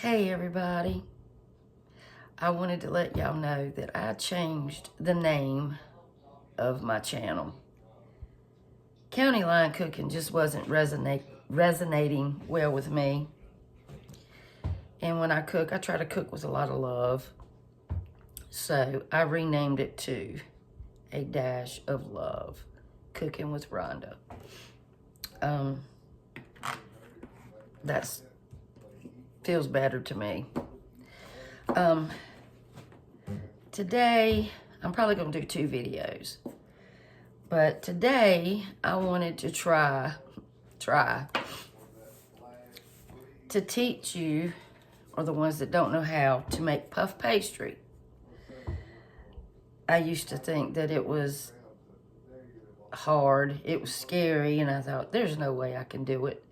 Hey everybody, I wanted to let y'all know that I changed the name of my channel. County line cooking just wasn't resonating well with me. And when I cook, I try to cook with a lot of love. So I renamed it to A Dash of Love, Cooking with Rhonda. That feels better to me. Today, I'm probably going to do 2 videos. But today, I wanted to try to teach you, or the ones that don't know how, to make puff pastry. I used to think that it was hard, it was scary, and I thought, there's no way I can do it.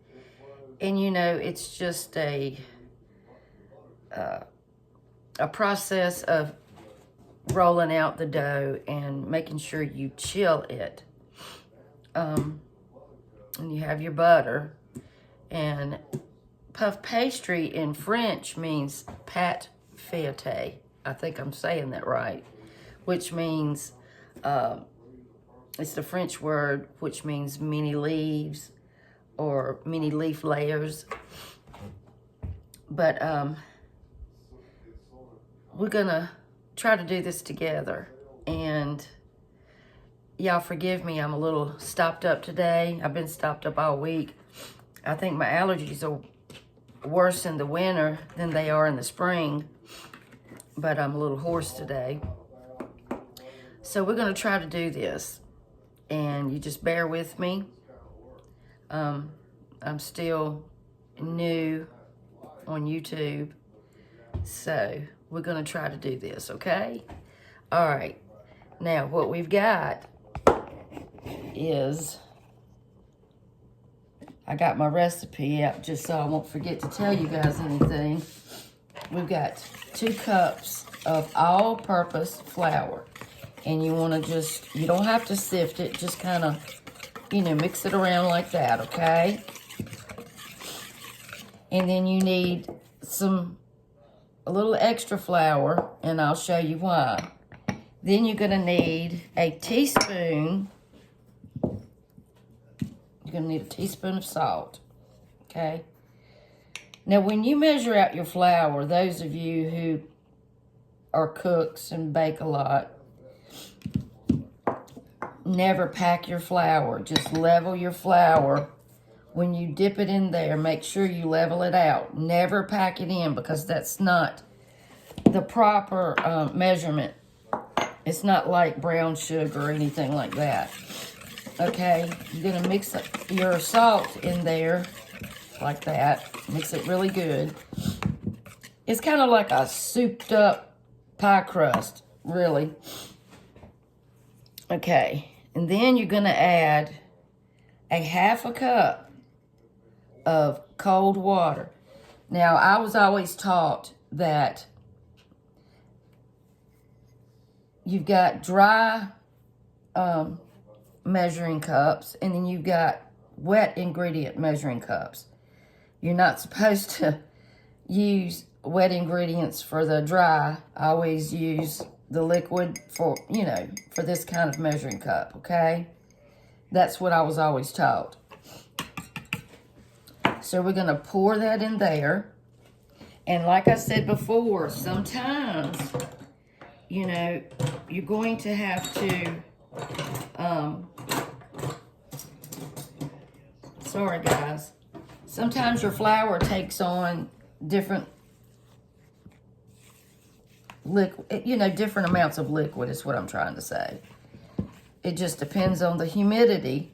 And you know, it's just a process of rolling out the dough and making sure you chill it. And you have your butter. And puff pastry in French means pâte feuilletée. I think I'm saying that right. Which means, it's the French word, which means many leaves or many leaf layers. But we're gonna try to do this together, and y'all forgive me, I'm a little stopped up today. I've been stopped up all week. I think my allergies are worse in the winter than they are in the spring, but I'm a little hoarse today. So we're gonna try to do this, and you just bear with me. I'm still new on YouTube, so we're gonna try to do this, okay? All right, now what we've got is, I got my recipe out just so I won't forget to tell you guys anything. We've got 2 cups of all-purpose flour, and you wanna you don't have to sift it, just kind of, mix it around like that, okay? And then you need a little extra flour, and I'll show you why. Then you're gonna need a teaspoon. You're gonna need a teaspoon of salt, okay? Now, when you measure out your flour, those of you who are cooks and bake a lot, never pack your flour. Just level your flour. When you dip it in there, make sure you level it out. Never pack it in, because that's not the proper measurement. It's not like brown sugar or anything like that. Okay, you're gonna mix your salt in there like that. Mix it really good. It's kind of like a souped up pie crust, really. Okay, and then you're gonna add a 1/2 cup of cold water. Now, I was always taught that you've got dry measuring cups, and then you've got wet ingredient measuring cups. You're not supposed to use wet ingredients for the dry. I always use the liquid for, for this kind of measuring cup, okay? That's what I was always taught. So we're gonna pour that in there. And like I said before, sometimes, you're going to have to, sorry guys. Sometimes your flour takes on different different amounts of liquid is what I'm trying to say. It just depends on the humidity.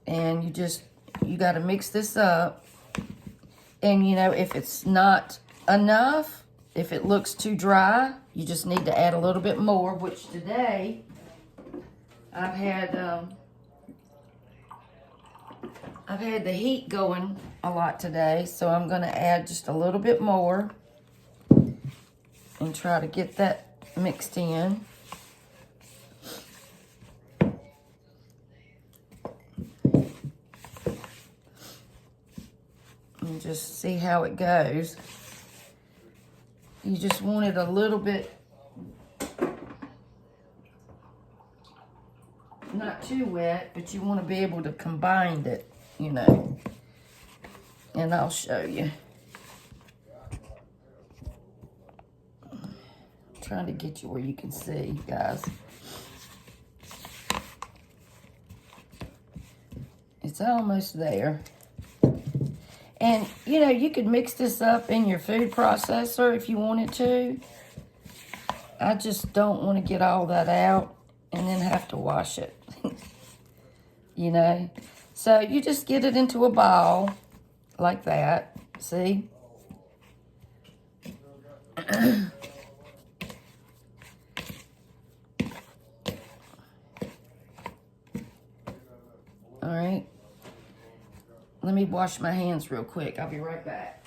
And you got to mix this up. And, if it's not enough, if it looks too dry, you just need to add a little bit more, which today I've had the heat going a lot today, so I'm going to add just a little bit more and try to get that mixed in. And just see how it goes. You just want it a little bit, not too wet, but you want to be able to combine it, you know. And I'll show you. I'm trying to get you where you can see, guys. It's almost there. And, you know, you could mix this up in your food processor if you wanted to. I just don't want to get all that out and then have to wash it. You know? So you just get it into a bowl like that. See? All right. Let me wash my hands real quick. I'll be right back.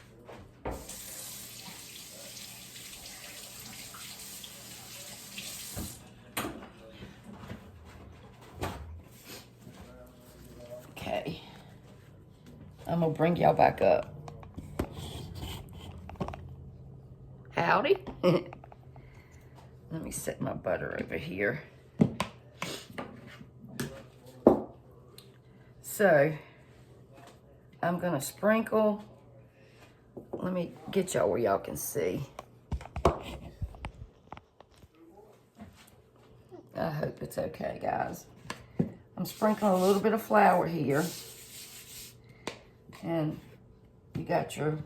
Okay. I'm going to bring y'all back up. Howdy. Let me set my butter over here. So, I'm going to sprinkle. Let me get y'all where y'all can see. I hope it's okay, guys. I'm sprinkling a little bit of flour here. And you got your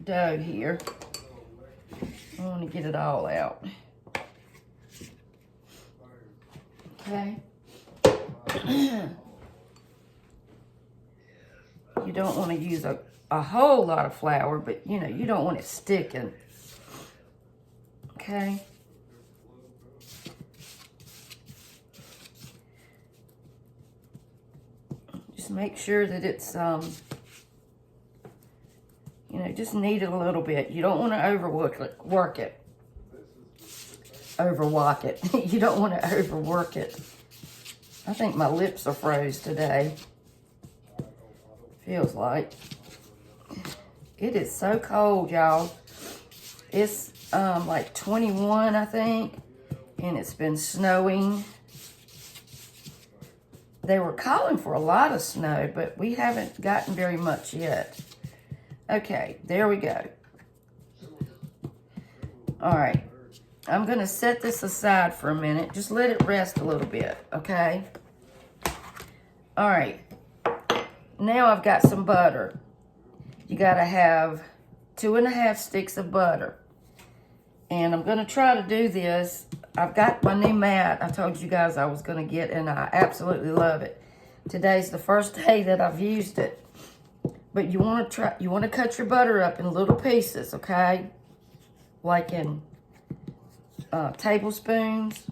dough here. I want to get it all out. Okay. You don't want to use a whole lot of flour, but you know, you don't want it sticking. Okay. Just make sure that it's, you know, just knead it a little bit. You don't want to overwork it. Overwalk it. You don't want to overwork it. I think my lips are froze today. Feels like. It is so cold, y'all. It's like 21, I think, and it's been snowing. They were calling for a lot of snow, but we haven't gotten very much yet. Okay, there we go. All right, I'm gonna set this aside for a minute. Just let it rest a little bit, okay? All right. Now I've got some butter. You gotta have 2.5 sticks of butter. And I'm gonna try to do this. I've got my new mat I told you guys I was gonna get, and I absolutely love it. Today's the first day that I've used it. But you wanna cut your butter up in little pieces, okay? Like in tablespoons.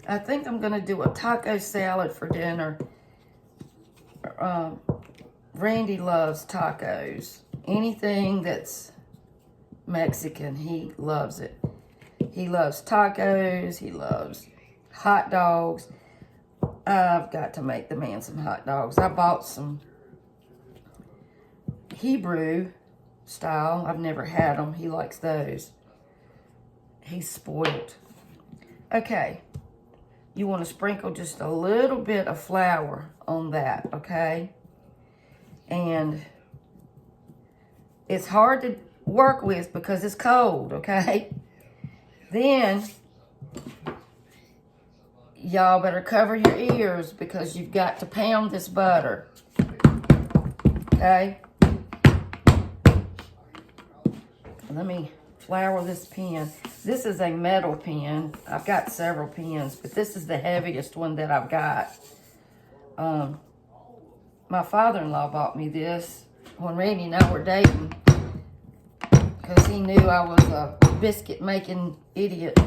I think I'm gonna do a taco salad for dinner. Randy loves tacos. Anything that's Mexican, he loves it. He loves tacos, he loves hot dogs. I've got to make the man some hot dogs. I bought some Hebrew style. I've never had them. He likes those. He's spoiled. Okay. You want to sprinkle just a little bit of flour on that, okay? And it's hard to work with because it's cold, okay? Then, y'all better cover your ears because you've got to pound this butter, okay? Let me flour this pen. This is a metal pen. I've got several pens, but this is the heaviest one that I've got. My father-in-law bought me this when Randy and I were dating because he knew I was a biscuit-making idiot.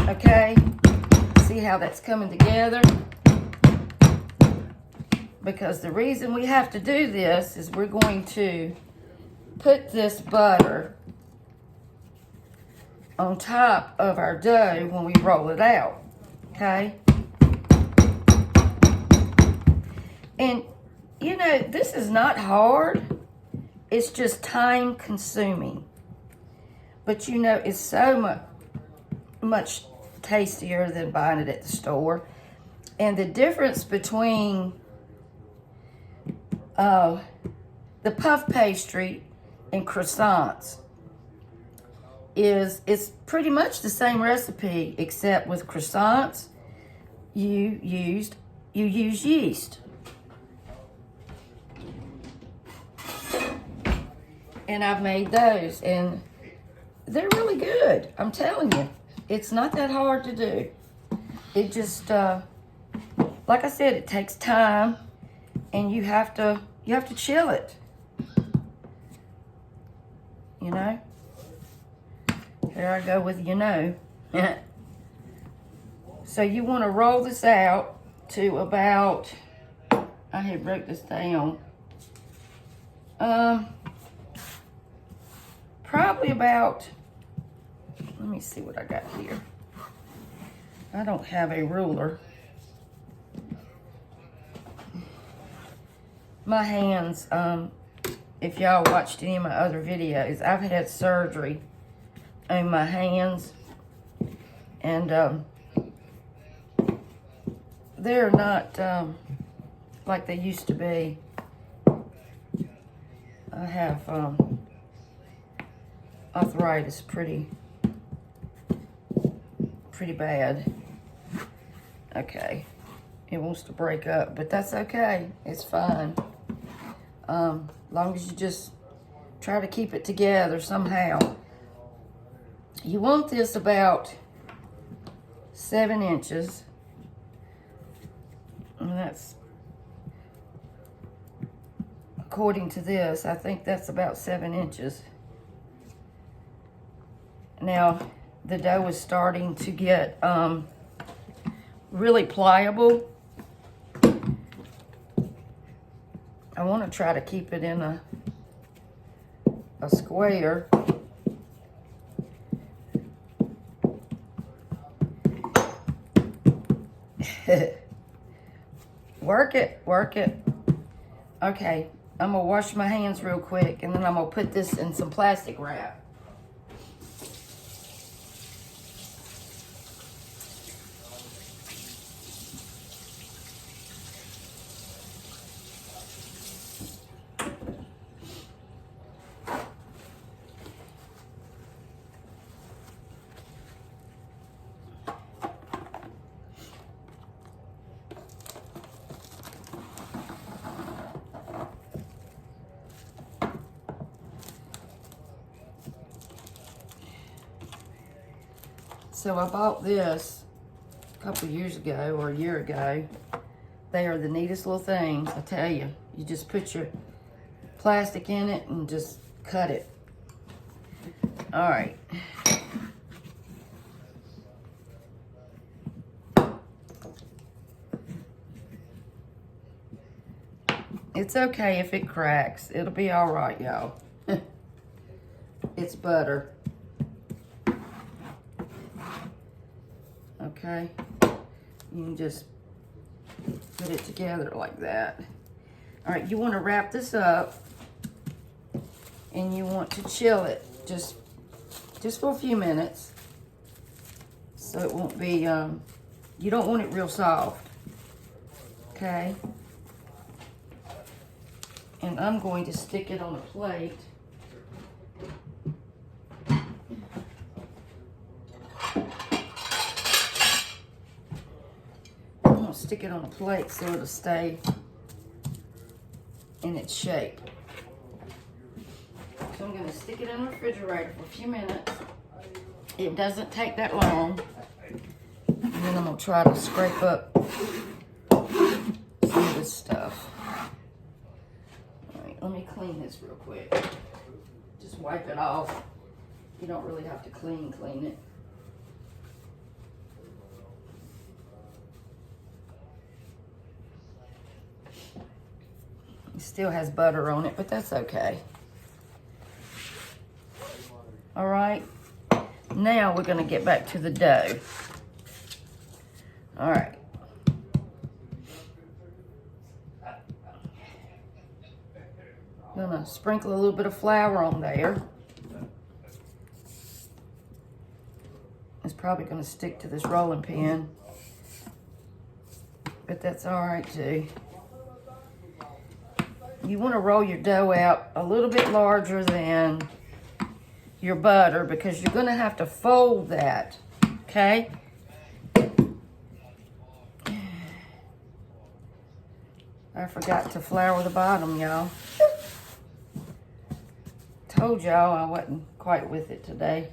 Okay? See how that's coming together? Because the reason we have to do this is we're going to put this butter on top of our dough when we roll it out, okay? And, you know, this is not hard. It's just time consuming. But, you know, it's so much tastier than buying it at the store. And the difference between the puff pastry and croissants is it's pretty much the same recipe, except with croissants you use yeast. And I've made those, and they're really good. I'm telling you, it's not that hard to do. It just, like I said, it takes time, and you have to chill it. You know. Here I go with you know. So you want to roll this out to about, I had wrote this down. Probably about, let me see what I got here. I don't have a ruler. My hands, if y'all watched any of my other videos, I've had surgery on my hands, and they're not like they used to be. I have arthritis pretty bad. Okay, it wants to break up, but that's okay. It's fine. Long as you just try to keep it together somehow. You want this about 7 inches. And that's, according to this, I think that's about 7 inches. Now, the dough is starting to get really pliable. I want to try to keep it in a square. Work it, work it. Okay, I'm gonna wash my hands real quick, and then I'm gonna put this in some plastic wrap. So I bought this a couple years ago or a year ago. They are the neatest little things, I tell you. You just put your plastic in it and just cut it. All right. It's okay if it cracks. It'll be all right, y'all. It's butter. Okay, you can just put it together like that. All right, you want to wrap this up, and you want to chill it just for a few minutes, so it won't be. You don't want it real soft. Okay. And I'm going to stick it on a plate. Stick it on a plate so it'll stay in its shape. So I'm going to stick it in the refrigerator for a few minutes. It doesn't take that long. And then I'm going to try to scrape up some of this stuff. All right, let me clean this real quick. Just wipe it off. You don't really have to clean it. It still has butter on it, but that's okay. All right, now we're gonna get back to the dough. All right. gonna sprinkle a little bit of flour on there. It's probably gonna stick to this rolling pin, but that's all right too. You want to roll your dough out a little bit larger than your butter because you're going to have to fold that, okay? I forgot to flour the bottom, y'all. Told y'all I wasn't quite with it today.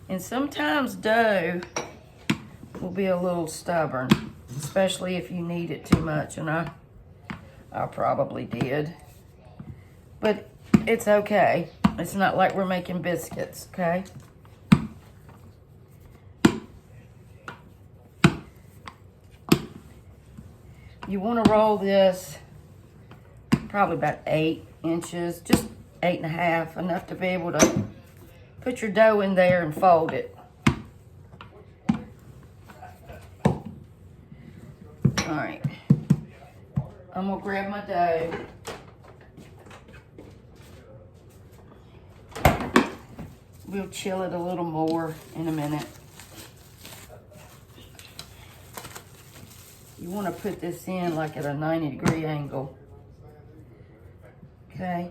And sometimes dough will be a little stubborn, especially if you knead it too much, and I probably did. But it's okay. It's not like we're making biscuits, okay? You want to roll this probably about 8 inches, just 8.5, enough to be able to put your dough in there and fold it. All right. I'm gonna grab my dough. We'll chill it a little more in a minute. You want to put this in like at a 90-degree angle. Okay.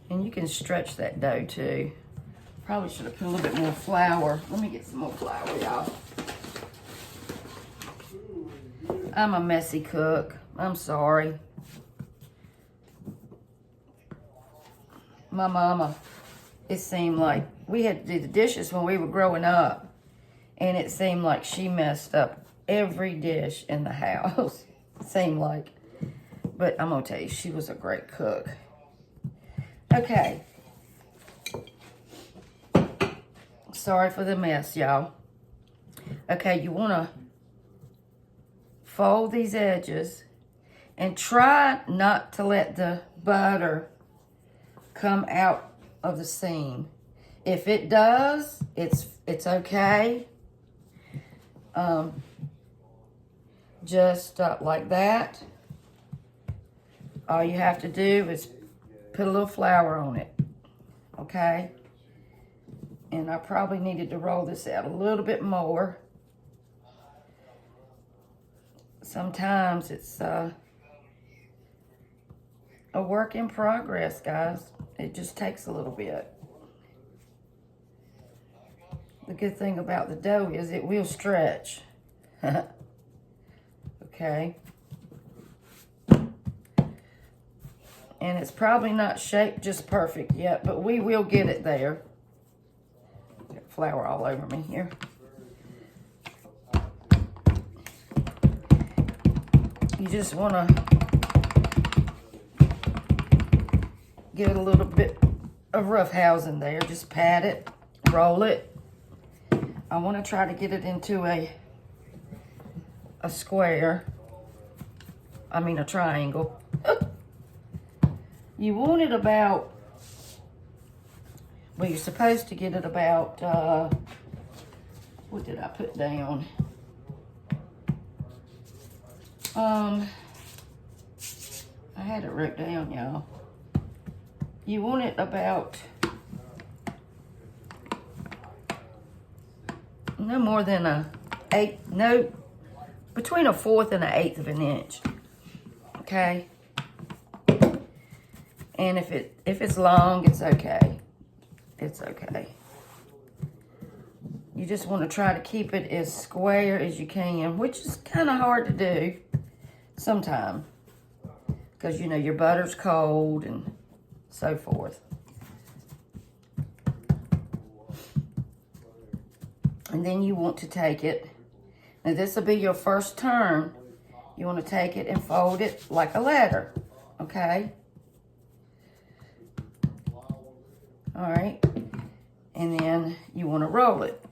And you can stretch that dough too. Probably should have put a little bit more flour. Let me get some more flour, y'all. I'm a messy cook. I'm sorry. My mama, it seemed like we had to do the dishes when we were growing up, and it seemed like she messed up every dish in the house. It seemed like. But I'm gonna tell you, she was a great cook. Okay. Sorry for the mess, y'all. Okay, you want to fold these edges and try not to let the butter come out of the seam. If it does, it's okay. Just like that. All you have to do is put a little flour on it, okay? And I probably needed to roll this out a little bit more. Sometimes it's a work in progress, guys. It just takes a little bit. The good thing about the dough is it will stretch. Okay. And it's probably not shaped just perfect yet, but we will get it there. Got flour all over me here. You just want to give it a little bit of rough housing there. Just pat it, roll it. I want to try to get it into a square. I mean a triangle. You want it about, well, you're supposed to get it about, what did I put down? I had it wrote down, y'all. You want it about no more than between a 1/4 and an 1/8 of an inch. Okay. And if it's long, it's okay. It's okay. You just want to try to keep it as square as you can, which is kind of hard to do sometimes. Because, you know, your butter's cold and so forth. And then you want to take it. Now, this will be your first turn. You want to take it and fold it like a ladder. Okay? All right, and then you want to roll it.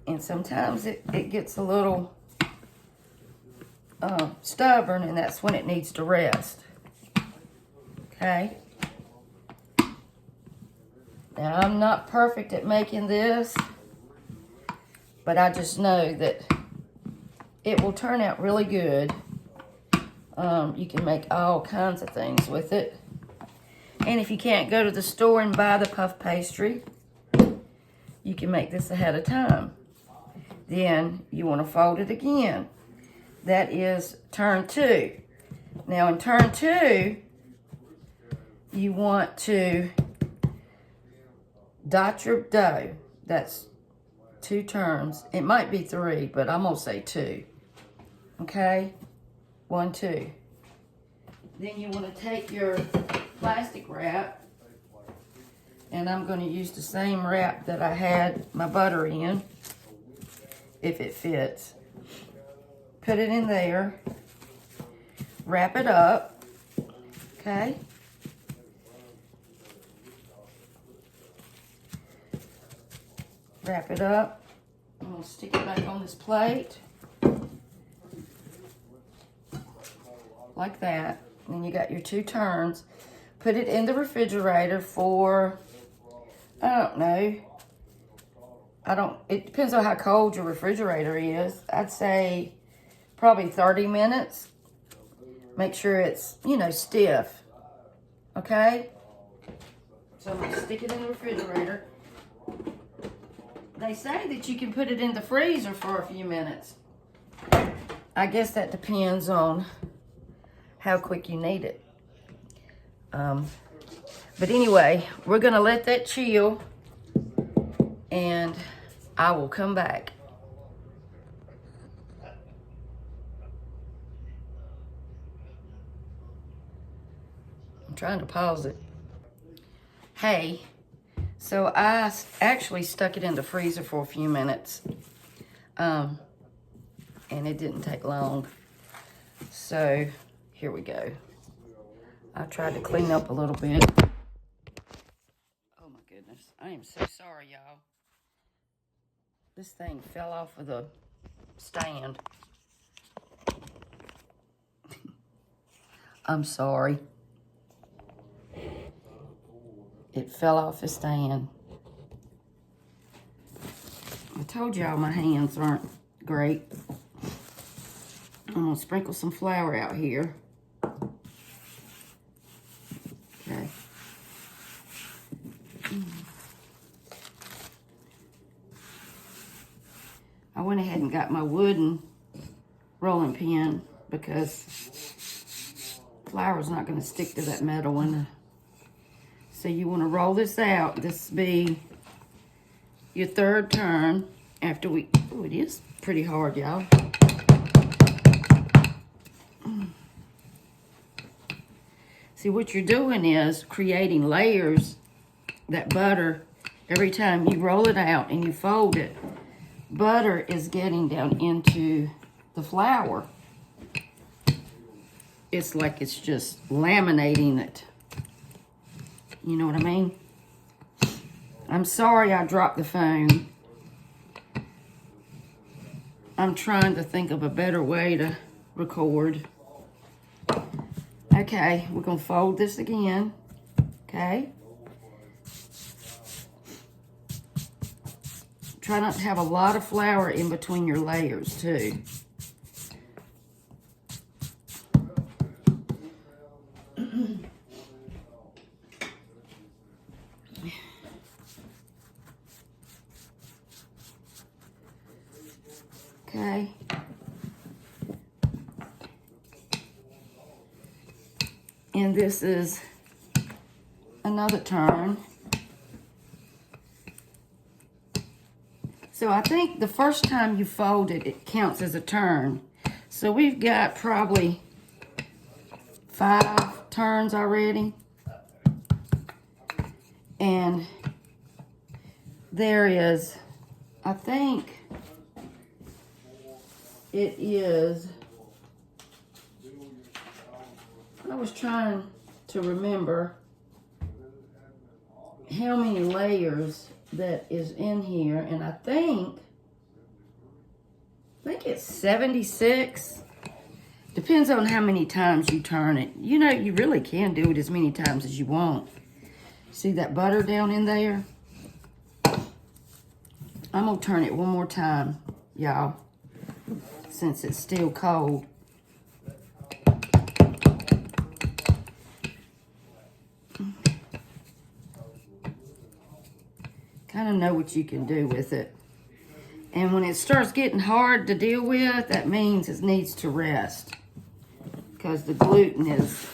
And sometimes it gets a little stubborn, and that's when it needs to rest. Okay. Now, I'm not perfect at making this, but I just know that it will turn out really good. You can make all kinds of things with it. And if you can't go to the store and buy the puff pastry, you can make this ahead of time. Then you want to fold it again. That is turn 2. Now in turn 2, you want to dot your dough. That's 2 turns. It might be 3, but I'm going to say 2. Okay? 1, 2. Then you want to take your plastic wrap, and I'm going to use the same wrap that I had my butter in, if it fits. Put it in there. Wrap it up. Okay? Wrap it up. I'm going to stick it back on this plate. Like that. And you got your 2 turns. Put it in the refrigerator for, I don't know. It depends on how cold your refrigerator is. I'd say probably 30 minutes. Make sure it's, stiff. Okay? So I'm going to stick it in the refrigerator. They say that you can put it in the freezer for a few minutes. I guess that depends on how quick you need it. But anyway, we're going to let that chill, and I will come back. I'm trying to pause it. Hey, so I actually stuck it in the freezer for a few minutes, and it didn't take long. So here we go. I tried to clean up a little bit. Oh my goodness, I am so sorry, y'all. This thing fell off of the stand. I'm sorry. It fell off the stand. I told y'all my hands aren't great. I'm gonna sprinkle some flour out here. Okay. I went ahead and got my wooden rolling pin because flour's not going to stick to that metal one. So you want to roll this out. This will be your 3rd turn after we... Oh, it is pretty hard, y'all. See, what you're doing is creating layers, that butter, every time you roll it out and you fold it, butter is getting down into the flour. It's like it's just laminating it. You know what I mean? I'm sorry I dropped the phone. I'm trying to think of a better way to record. Okay, we're going to fold this again. Okay. Try not to have a lot of flour in between your layers, too. Okay. And this is another turn. So I think the first time you fold it, it counts as a turn. So we've got probably 5 turns already. And there is, I think it is, I was trying to remember how many layers that is in here, and I think it's 76. Depends on how many times you turn it. You know, you really can do it as many times as you want. See that butter down in there? I'm gonna turn it one more time, y'all, since it's still cold. Kind of know what you can do with it. And when it starts getting hard to deal with, that means it needs to rest, because the gluten is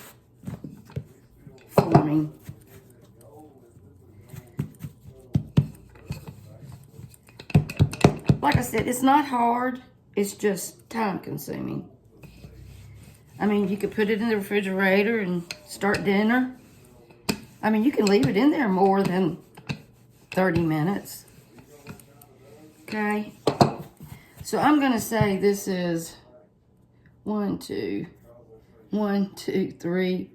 forming. Like I said, it's not hard. It's just time consuming. I mean, you could put it in the refrigerator and start dinner. I mean, you can leave it in there more than 30 minutes. Okay. So I'm going to say this is 1, 2, 3,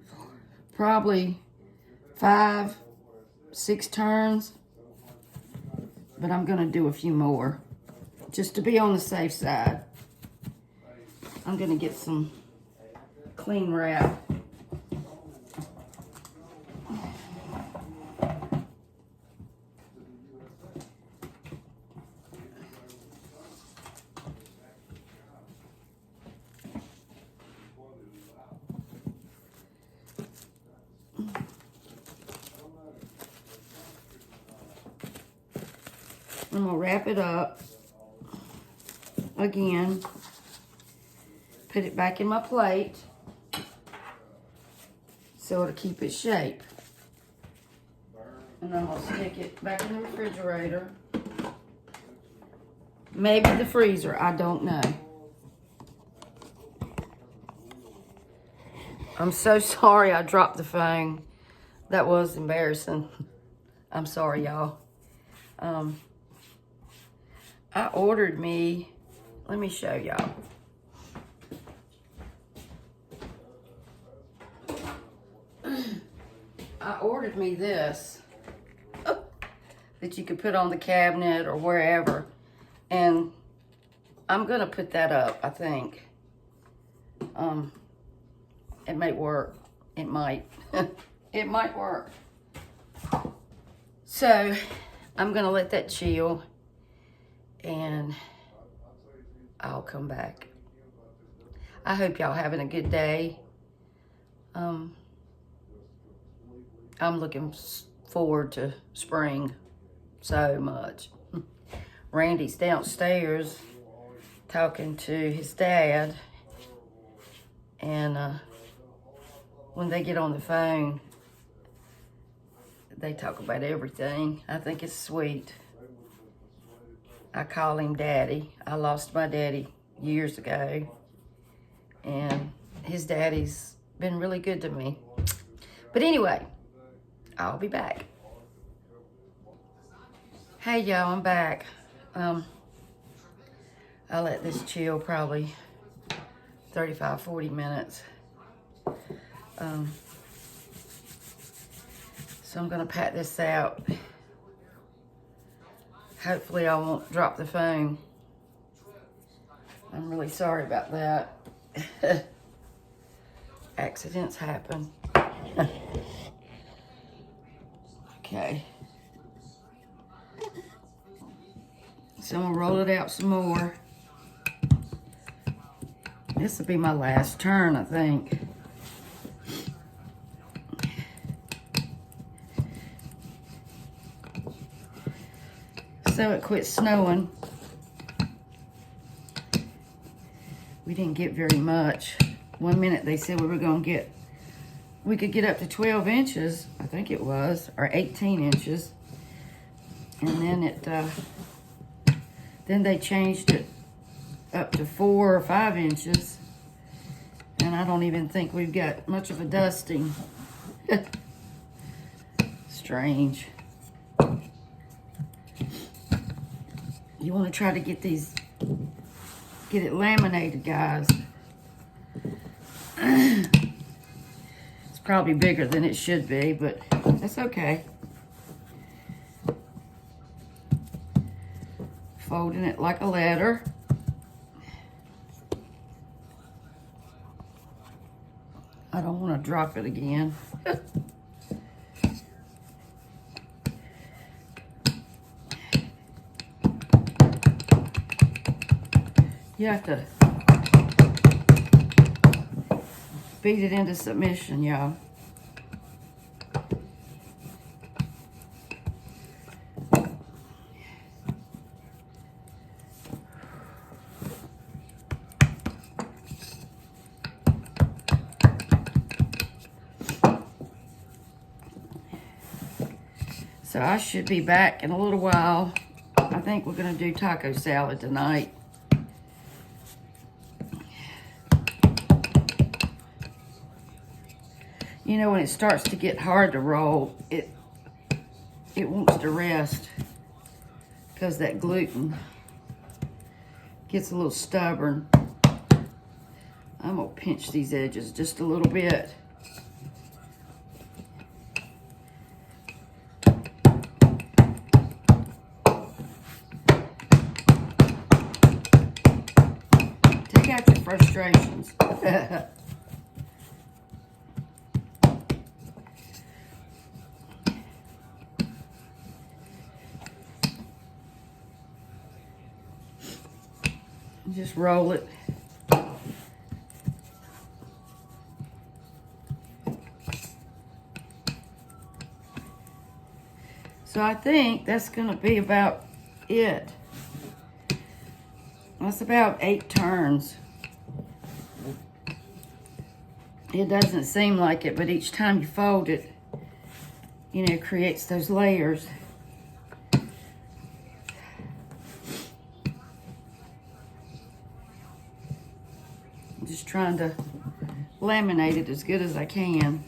probably 5, 6 turns. But I'm going to do a few more, just to be on the safe side. I'm going to get some clean wrap. I'm going to wrap it up again, put it back in my plate so it'll keep its shape. And I'm going to stick it back in the refrigerator. Maybe the freezer, I don't know. I'm so sorry I dropped the phone. That was embarrassing. I'm sorry, y'all. I ordered me, let me show y'all. I ordered me this that you could put on the cabinet or wherever. And I'm gonna put that up, I think. It may work. It might. It might work. So I'm gonna let that chill and I'll come back. I hope y'all having a good day. I'm looking forward to spring so much. Randy's downstairs talking to his dad, and when they get on the phone, they talk about everything. I think it's sweet. I call him Daddy. I lost my daddy years ago, and his daddy's been really good to me. But anyway, I'll be back. Hey y'all, I'm back. I'll let this chill probably 35, 40 minutes. So I'm gonna pat this out. Hopefully I won't drop the phone. I'm really sorry about that. Accidents happen. Okay. So I'm gonna roll it out some more. This will be my last turn, I think. So it quit snowing. We didn't get very much. 1 minute they said we could get up to 12 inches, I think it was, or 18 inches. And then then they changed it up to 4 or 5 inches. And I don't even think we've got much of a dusting. Strange. You want to try to get it laminated, guys. It's probably bigger than it should be, but that's okay. Folding it like a letter. I don't want to drop it again. You have to beat it into submission, y'all. So I should be back in a little while. I think we're gonna do taco salad tonight. You know, when it starts to get hard to roll, it wants to rest because that gluten gets a little stubborn. I'm gonna pinch these edges just a little bit. Take out your frustrations. Just roll it. So I think that's gonna be about it. That's about 8 turns. It doesn't seem like it, but each time you fold it, you know, it creates those layers. I'm just trying to laminate it as good as I can.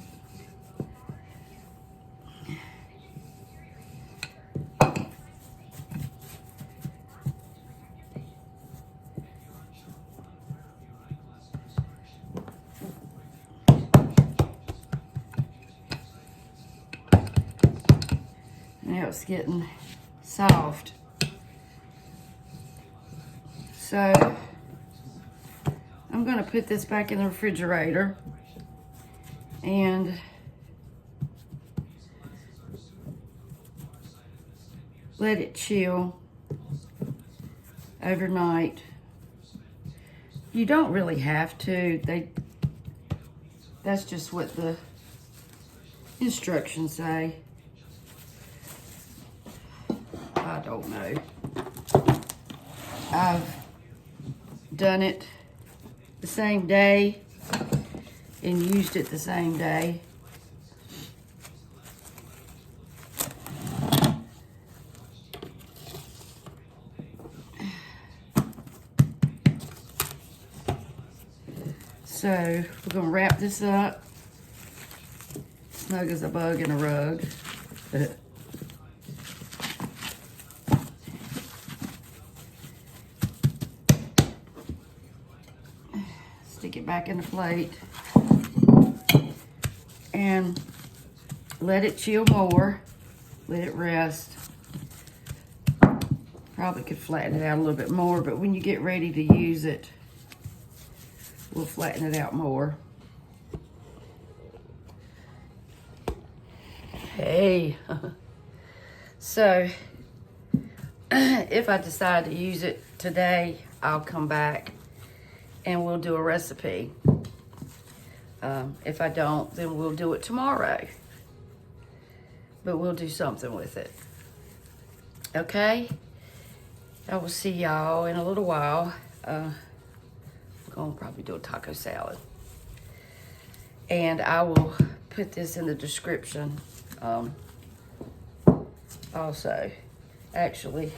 Now it's getting soft. So I'm going to put this back in the refrigerator and let it chill overnight. You don't really have to. That's just what the instructions say. I don't know. I've done it the same day and used it the same day. So we're gonna wrap this up. Snug as a bug in a rug. Stick it back in the plate and let it chill more. Let it rest. Probably could flatten it out a little bit more, but when you get ready to use it, we'll flatten it out more. Hey. So, if I decide to use it today, I'll come back and we'll do a recipe. If I don't, then we'll do it tomorrow. But we'll do something with it. Okay? I will see y'all in a little while. We're gonna probably do a taco salad. And I will put this in the description also. Actually,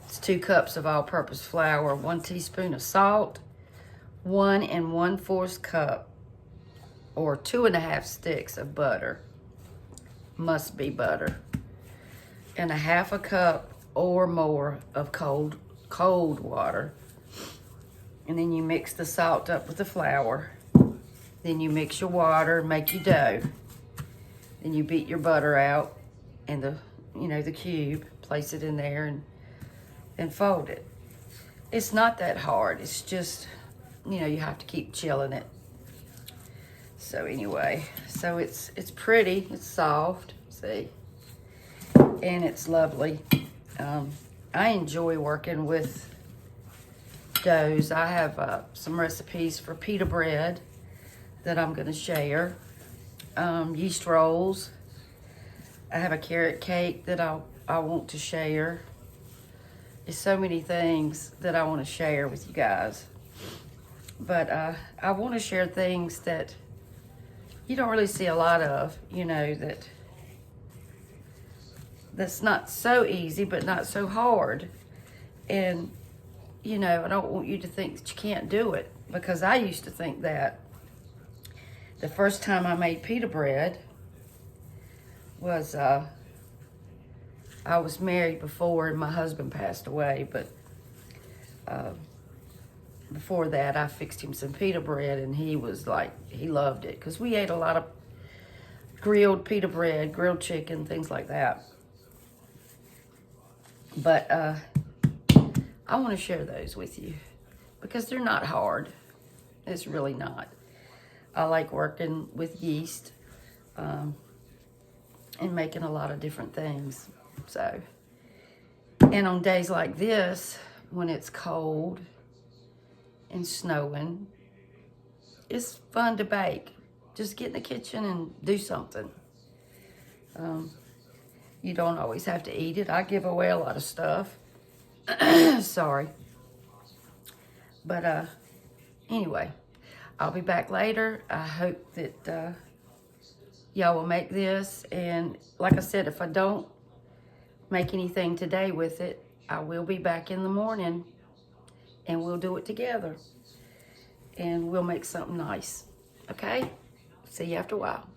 it's 2 cups of all-purpose flour, 1 teaspoon of salt, 1 1/4 cup or 2½ sticks of butter. Must be butter. And 1/2 cup or more of cold water. And then you mix the salt up with the flour. Then you mix your water, make your dough. Then you beat your butter out and the cube, place it in there and fold it. It's not that hard. It's just, you have to keep chilling it. So anyway, so it's pretty, it's soft, see? And it's lovely. I enjoy working with doughs. I have some recipes for pita bread that I'm going to share. Yeast rolls. I have a carrot cake that I want to share. There's so many things that I want to share with you guys. But I want to share things that you don't really see a lot of, you know, that's not so easy, but not so hard. And, you know, I don't want you to think that you can't do it, because I used to think that. The first time I made pita bread was, I was married before and my husband passed away, but before that I fixed him some pita bread and he was like, he loved it, because we ate a lot of grilled pita bread, grilled chicken, things like that. But I want to share those with you because they're not hard. It's really not. I like working with yeast and making a lot of different things. So, and on days like this, when it's cold and snowing, it's fun to bake. Just get in the kitchen and do something. You don't always have to eat it. I give away a lot of stuff. Sorry. But anyway, I'll be back later. I hope that y'all will make this. And like I said, if I don't make anything today with it, I will be back in the morning and we'll do it together. And we'll make something nice. Okay? See you after a while.